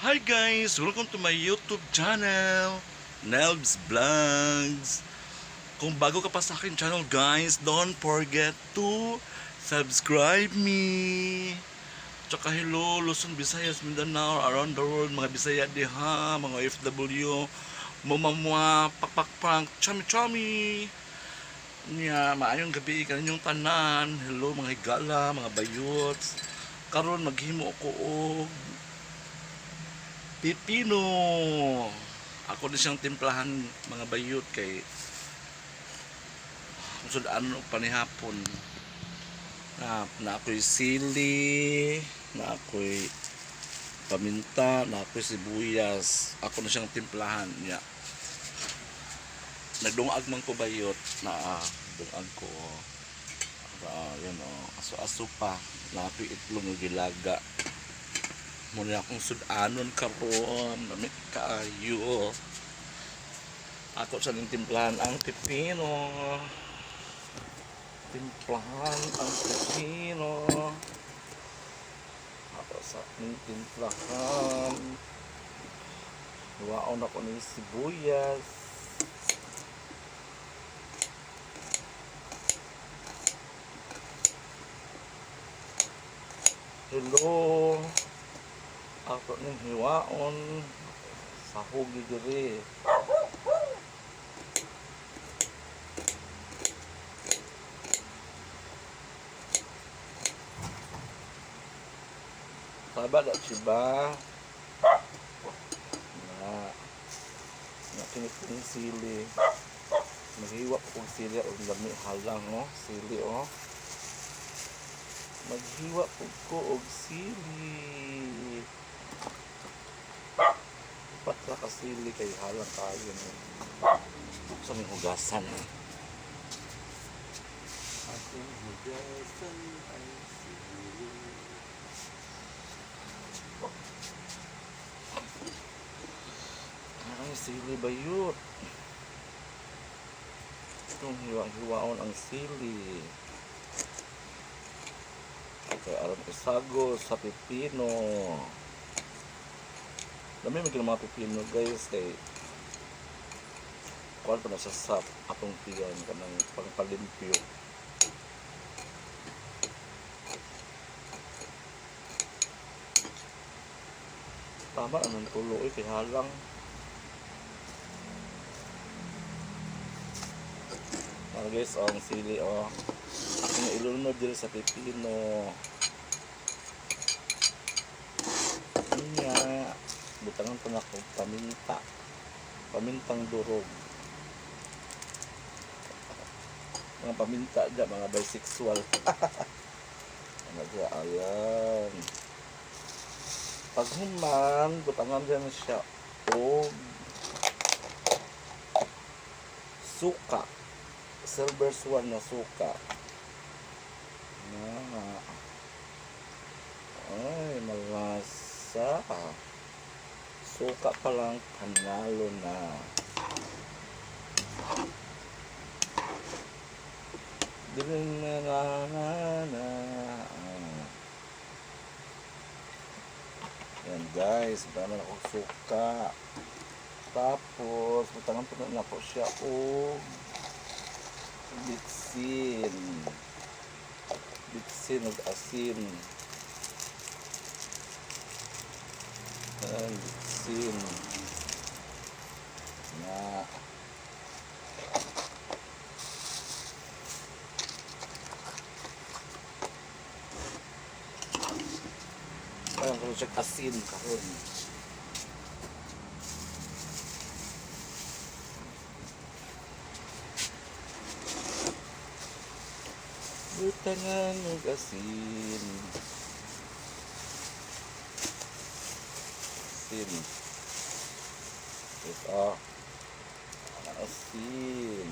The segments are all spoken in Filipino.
Hi guys! Welcome to my YouTube channel, Nelbs Vlogs. Kung bago ka pa sa akin channel guys, don't forget to subscribe me. Tsaka hello, Luzon, Visayas, Mindanao, around the world, mga Bisaya diha, mga OFW, mumamwa, pakpakpang, chami-chami. Nya, maayong gabi kaninyong tanan. Hello mga higala, mga bayots. Karon maghimo ko og pipino. Ako na siyang timplahan mga bayot kay usod ano og panihapon. Na ako'y sili, na ako'y paminta, na ako'y sibuyas. Ako na siyang timplahan niya. Nagdungag man ko bayot na dungag ko. Yan aso-aso pa. Na ako'y itlog ng gilaga. Muna akong sudanon karon, lamig kaayo. Ako sa timplahan ang pipino. Timplahan ang pipino. Ako sa timplahan. Huwaon ako ni sibuyas. Hello. Ako ning hiwaon sa hugi diri. Taba da chiba. Na kini sili. Maghiwa ko sili og lami halang sili Maghiwa ko og sili. Patra kasili kay halang kayo sa may hugasan ating hugasan ay sili. Ay sili bayot, itong hiwa-hiwaon ang sili. Okay, alam isago sa pipino. Dami maging mga pipino guys kay kuwan pa na siya sa atong tiyan kanang pangpalimpyo. Tama anong tulo kay halang. Mga guys ang sili ang ilunod dito sa pipino. Butangan pa na ako pamintang durog. Mga paminta dyan, mga bisexual. Ano dyan, ayan. Pag human, butangan dyan siya o suka, silver swan na suka. Ay, malasa. Suka pa lang, panalo na. Diring na. Yan guys, dami na akong suka. Tapos, butangan po na po siya o bitsin. Bitsin at asin. Ayan, bitsin. Na. Ayan, kung siya asin kahon. Butangan ng asin. Ito asin.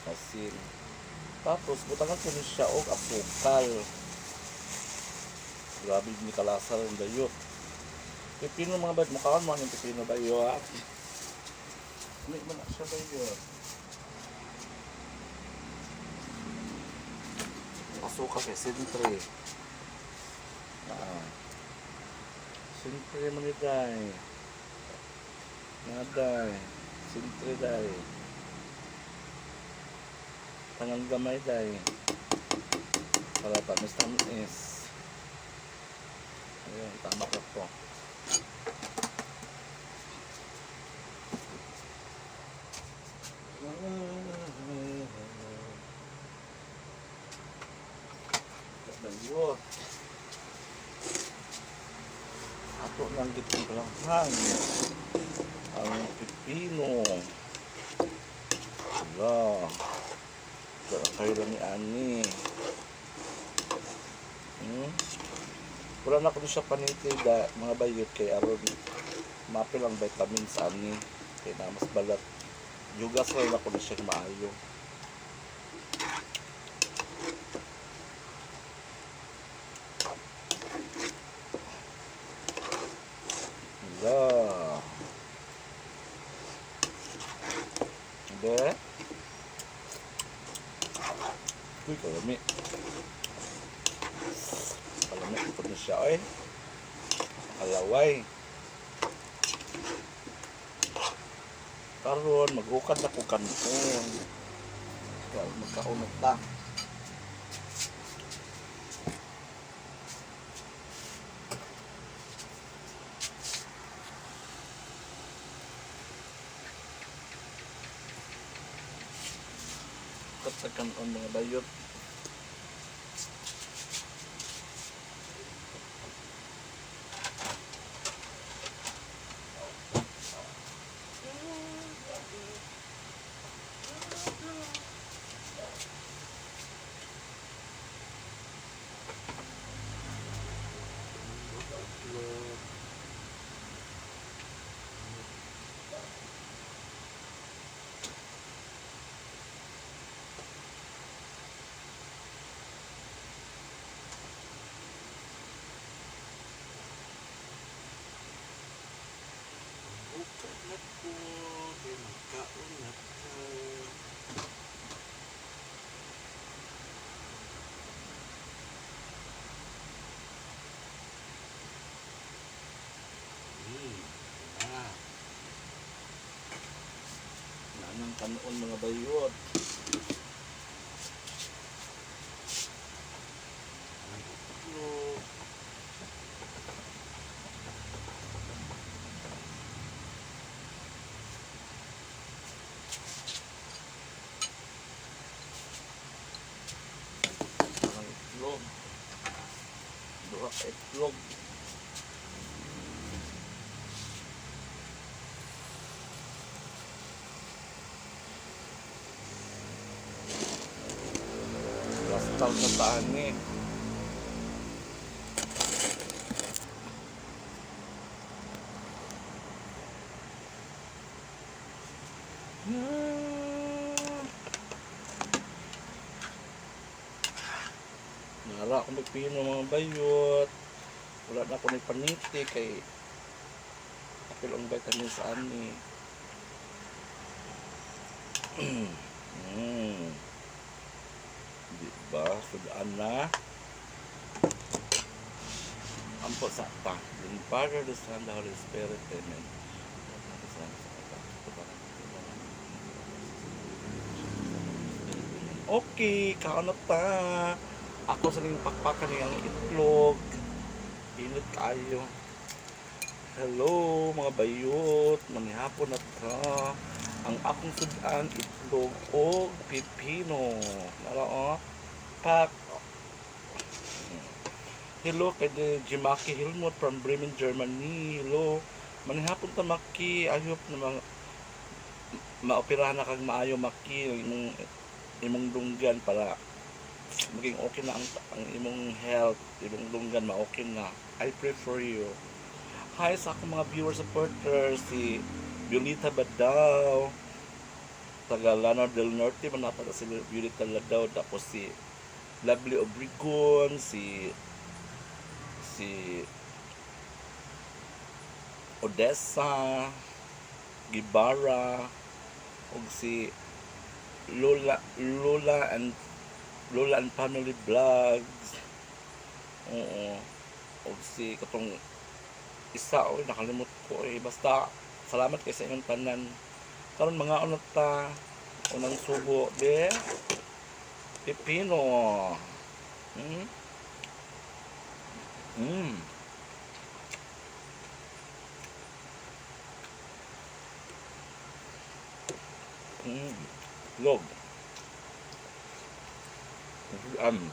Asin. Tapos butangan ko siya og asukal. Grabe ni kalasa ng dayot. Pipino mga bad, mukhaan mo ang pipino bayot. Hindi mo na siya bayot. Asukal kay sentre. Siyempre man ni day. Naday. Siyempre day. Tangan gamay day. Para tamis-tamis. Ayun, tama ka po. Ayun. Ato lang gitong kalanghan. Ang pipino. Wala. Kayo lang ni Ani. Wala na ko siya panitida mga bayot kay aron mapil ang vitamin sa Ani. Kaya na mas balat. Yugas wala ko na siya maayo. Wala. Be. Uy, kalami. Kalami, ipod na siya, eh. Alaway. Karon, mag-ukad na ko kanon. Kaya magkaunot na. Katakan on mga bayot. Bukat na po, kaya magkaon na po. Nanang kanon mga bayot. Itlog. Dua ka itlog. Lastal na taan ni. Nara ako magpino mga bayot. Wala na ako nagpaniti kay apil ang vitamin sa ani. Diba? Sudaan na. Ampo sa pa. The Father, the Son, the Holy Spirit. Amen. Okay, kaano ta. Ako sa ning pakpakan niyang itlog. Init kayo. Hello mga bayot, manihapon na ta. Ang akong sudan itlog o pipino. Nara o, pak. Hello kay Jimaki Hilmot from Bremen, Germany. Hello. Manihapon ta Maki, ayop na mga maoperahan na kag maayo Maki imong dunggan para maging okay na ang imong health, imong dunggan ma-okay na. I pray for you. Hi sa akong mga viewers supporters, si Violeta Badao, taga Lanao del Norte, manapag si Violeta Badao, tapos si Lovely Obregon, si Odessa, Gibara, ug si Lola and Family Vlogs. Oo. O si katong isa oy nakalimot ko basta salamat kay sa inyong tanan karon mga ano ta unang subo de pipino. mm. Mm. Mm. Log. Um.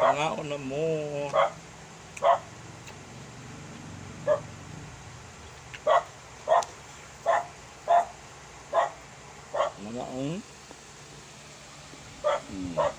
Pangaon na mo. Pangaon. Mm.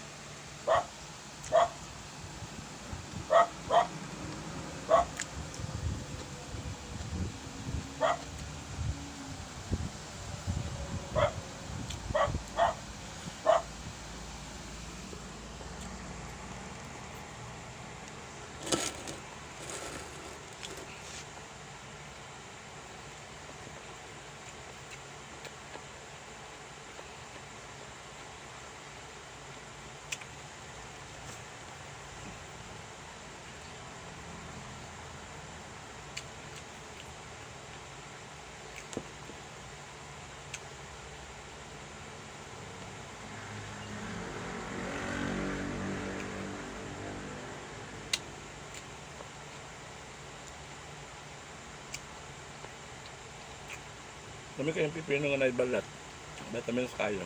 Kami kayong pipino nga naibalat. Vitamins kayo.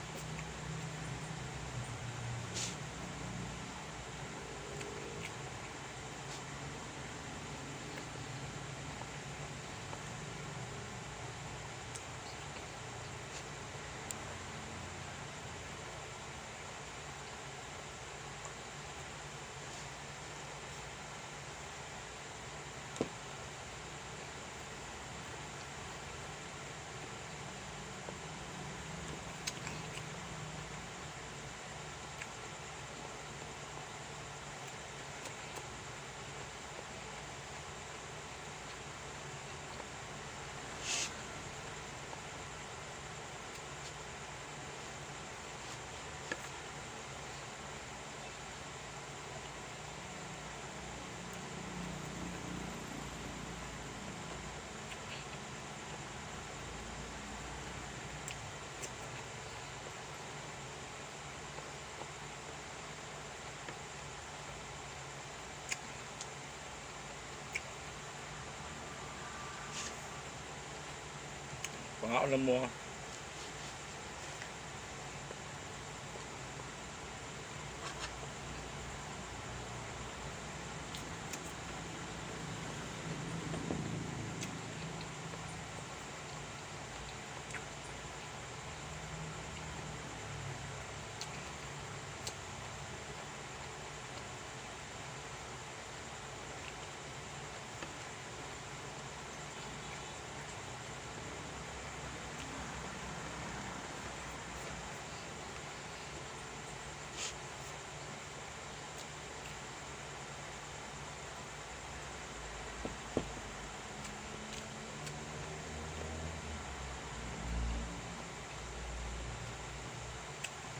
Pangaon na mo.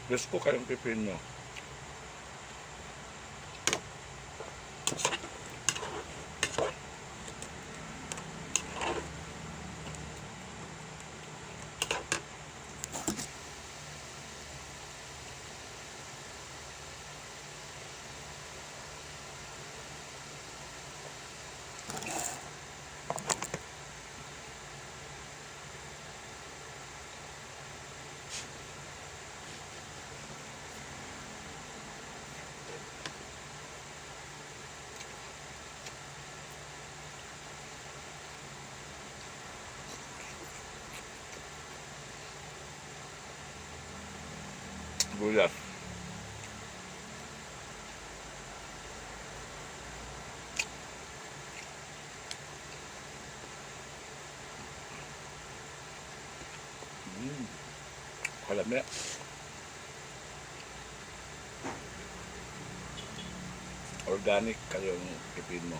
Gusto kayong pipino. Gulay. Kalami. Organic kayo yung ipin mo.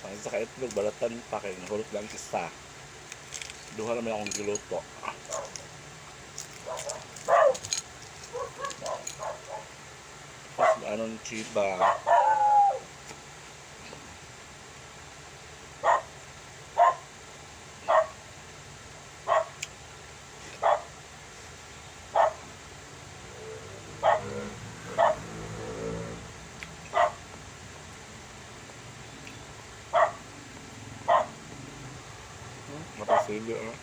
Ang sa kaitlog, balatan pa kayo. Nahulot lang isa. Duha naman akong giluto. Tapos anong chiba. Matasilyo, ano?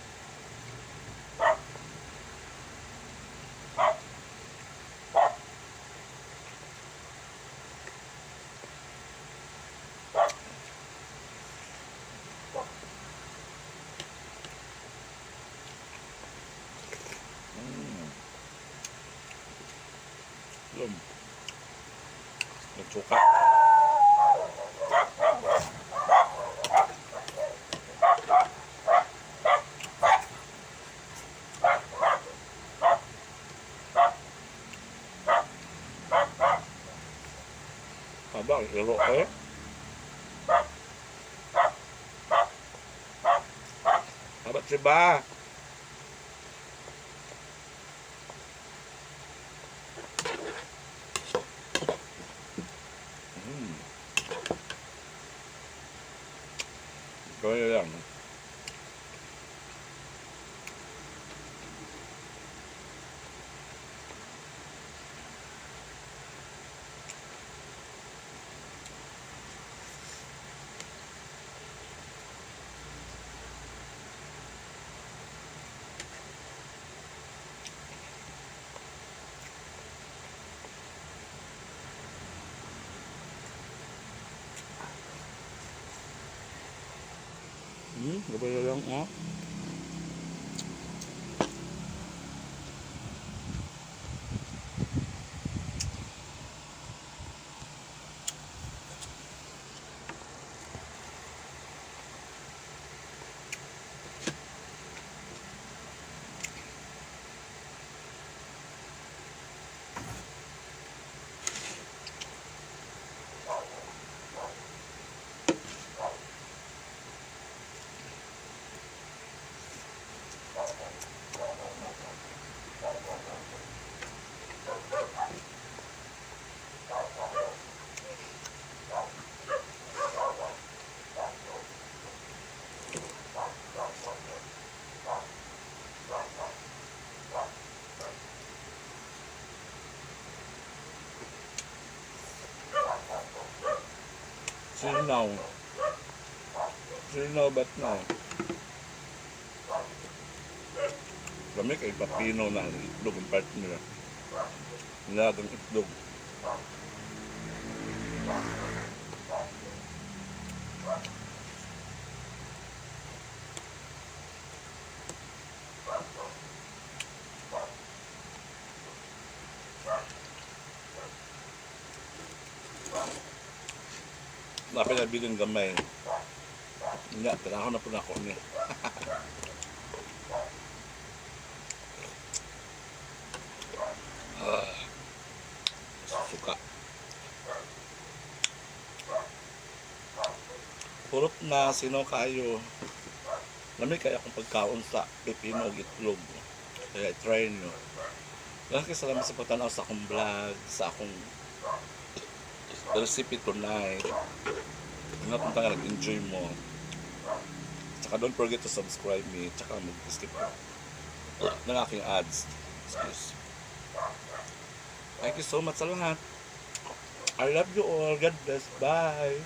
Belum. Nagsuka. Abang, iro kayo. Abat si ba? Gawin lang. Gawin lang, oh. Sinaw. Sinaw ba't na? Kami kay papino na ang itlog ang part nila. Nilagang itlog. Napin na bilang gamay. Nga, tanaw na po na ako niya. Suka. surot na sino kayo. Lamig kaya akong pagkaon sa pipino ug itlog. Kaya try nyo. Maraming salamat sa pagtanaw sa akong vlog, sa akong recipe tonight. Ano kung nga nag-enjoy mo. Tsaka don't forget to subscribe me. Tsaka mag-skip ng aking ads. Excuse. Thank you so much sa lahat. I love you all. God bless. Bye.